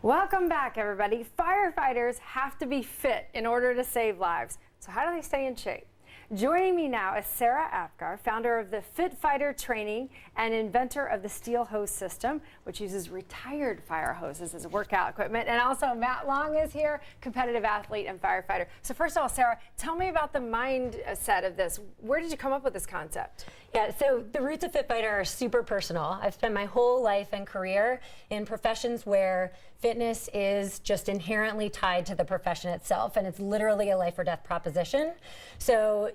Welcome back, everybody. Firefighters have to be fit in order to save lives. So how do they stay in shape? Joining me now is Sarah Apgar, founder of the Fitfighter training and inventor of the steel hose system, which uses retired fire hoses as workout equipment. And also Matt Long is here, competitive athlete and firefighter. So first of all, Sarah, tell me about the mindset of this. Where did you come up with this concept? Yeah, so the roots of Fitfighter are super personal. I've spent my whole life and career in professions where fitness is just inherently tied to the profession itself, and it's literally a life or death proposition. So,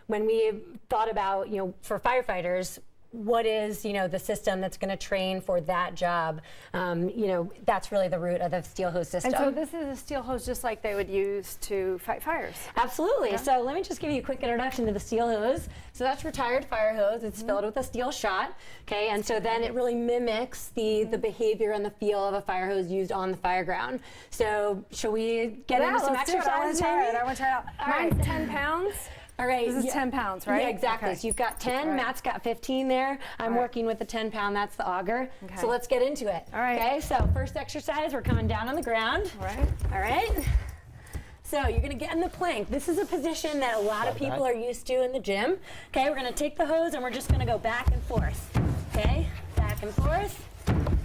when we thought about, for firefighters, what is, the system that's going to train for that job? That's really the root of the steel hose system. And so this is a steel hose just like they would use to fight fires. Absolutely. Yeah. So let me just give you a quick introduction to the steel hose. So that's retired fire hose. It's filled with a steel shot. Okay, and so then it really mimics the behavior and the feel of a fire hose used on the fire ground. So should we get into some exercises? I want to try it out. Mine's 10 pounds. All right. This is 10 pounds, right? Yeah, exactly. Okay. So you've got 10, right. Matt's got 15 there. I'm working with the 10 pound, that's the auger. Okay. So let's get into it. All right. Okay, so first exercise, we're coming down on the ground. All right. All right. So you're gonna get in the plank. This is a position that a lot of people are used to in the gym. Okay, we're gonna take the hose and we're just gonna go back and forth. Okay, back and forth.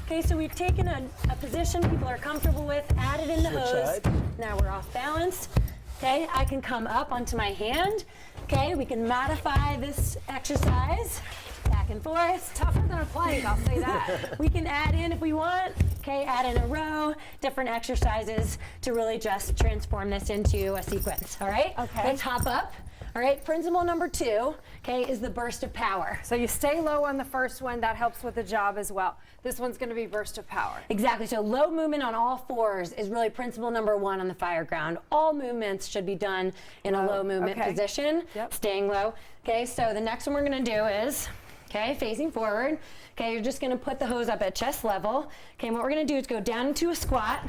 Okay, so we've taken a position people are comfortable with, added in the hose. Now we're off balance. Okay, I can come up onto my hand. Okay, we can modify this exercise. Back and forth. It's tougher than a plank, I'll say that. We can add in if we want. Okay, add in a row, different exercises to really just transform this into a sequence. All right? Okay. Let's hop up. All right, principle number 2, okay, is the burst of power. So you stay low on the first one, that helps with the job as well. This one's going to be burst of power. Exactly, so low movement on all fours is really principle number 1 on the fire ground. All movements should be done in a low movement position, staying low. Okay, so the next one we're going to do is, okay, facing forward. Okay, you're just going to put the hose up at chest level. Okay, and what we're going to do is go down into a squat,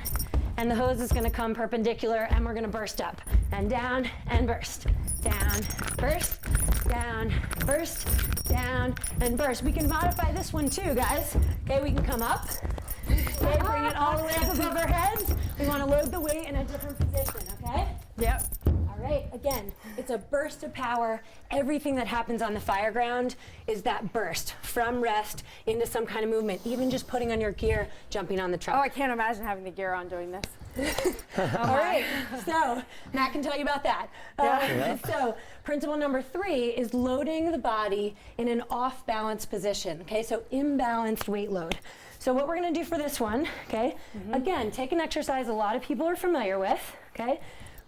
and the hose is going to come perpendicular, and we're going to burst up and down and burst. Down, burst, down, burst, down, and burst. We can modify this one too, guys. Okay, we can come up. Okay, bring it all the way up above our heads. We want to load the weight in a different position, okay? Yep. All right, again, it's a burst of power. Everything that happens on the fire ground is that burst from rest into some kind of movement, even just putting on your gear, jumping on the truck. Oh, I can't imagine having the gear on doing this. All right, so Matt can tell you about that. So principle number 3 is loading the body in an off-balance position. Okay, so imbalanced weight load. So what we're going to do for this one, okay, again, take an exercise a lot of people are familiar with, okay?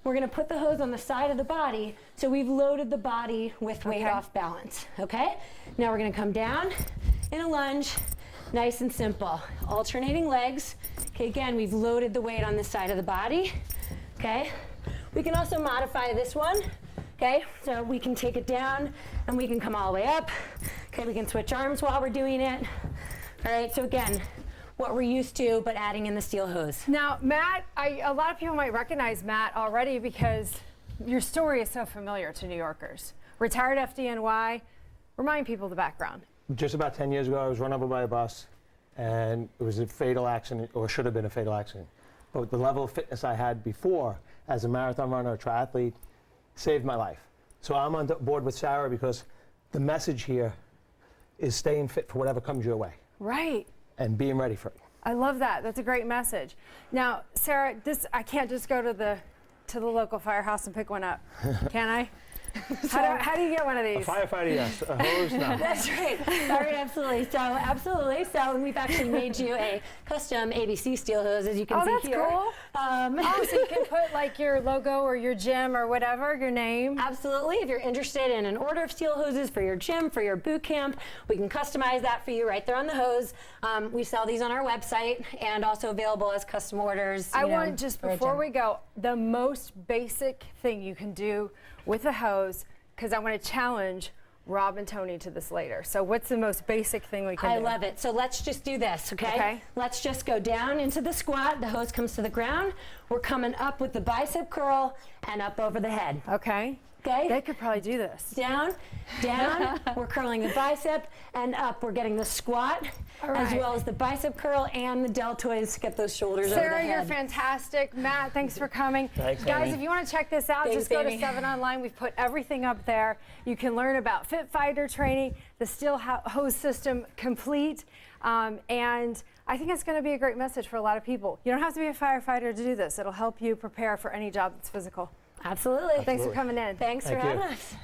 We're going to put the hose on the side of the body, so we've loaded the body with weight off balance, okay? Now we're going to come down in a lunge, nice and simple. Alternating legs. Okay, again, we've loaded the weight on this side of the body, okay? We can also modify this one, okay? So we can take it down and we can come all the way up. Okay, we can switch arms while we're doing it. All right, so again, what we're used to, but adding in the steel hose. Now, Matt, a lot of people might recognize Matt already because your story is so familiar to New Yorkers. Retired FDNY. Remind people the background. Just about 10 years ago, I was run over by a bus, and it was a fatal accident, or should have been a fatal accident. But the level of fitness I had before, as a marathon runner, a triathlete, saved my life. So I'm on board with Sarah because the message here is staying fit for whatever comes your way. Right. And being ready for it. I love that. That's a great message. Now, Sarah, I can't just go to the local firehouse and pick one up, can I? How do you get one of these? A firefighter, yes. A hose, no. That's right. All right, absolutely. So we've actually made you a custom ABC steel hose, as you can see here. Oh, that's cool. So you can put like your logo or your gym or whatever, your name. Absolutely. If you're interested in an order of steel hoses for your gym, for your boot camp, we can customize that for you right there on the hose. We sell these on our website and also available as custom orders. I want, just before we go, the most basic thing you can do with a hose, because I want to challenge Rob and Tony to this later. So what's the most basic thing we can do? I love it. So let's just do this, okay? Let's just go down into the squat. The hose comes to the ground. We're coming up with the bicep curl and up over the head. Okay. Okay? They could probably do this. Down, down, we're curling the bicep, and up, we're getting the squat, as right. well as the bicep curl and the deltoids to get those shoulders over the Sarah, head. you're fantastic. Matt, thanks for coming. Thanks, Guys, Amy. if you want to check this out, Thanks, just go Amy. to 7 Online. We've put everything up there. You can learn about Fitfighter training, the steel hose system complete, and I think it's going to be a great message for a lot of people. You don't have to be a firefighter to do this. It'll help you prepare for any job that's physical. Absolutely. Thanks for coming in. Thanks for Thank you. having us.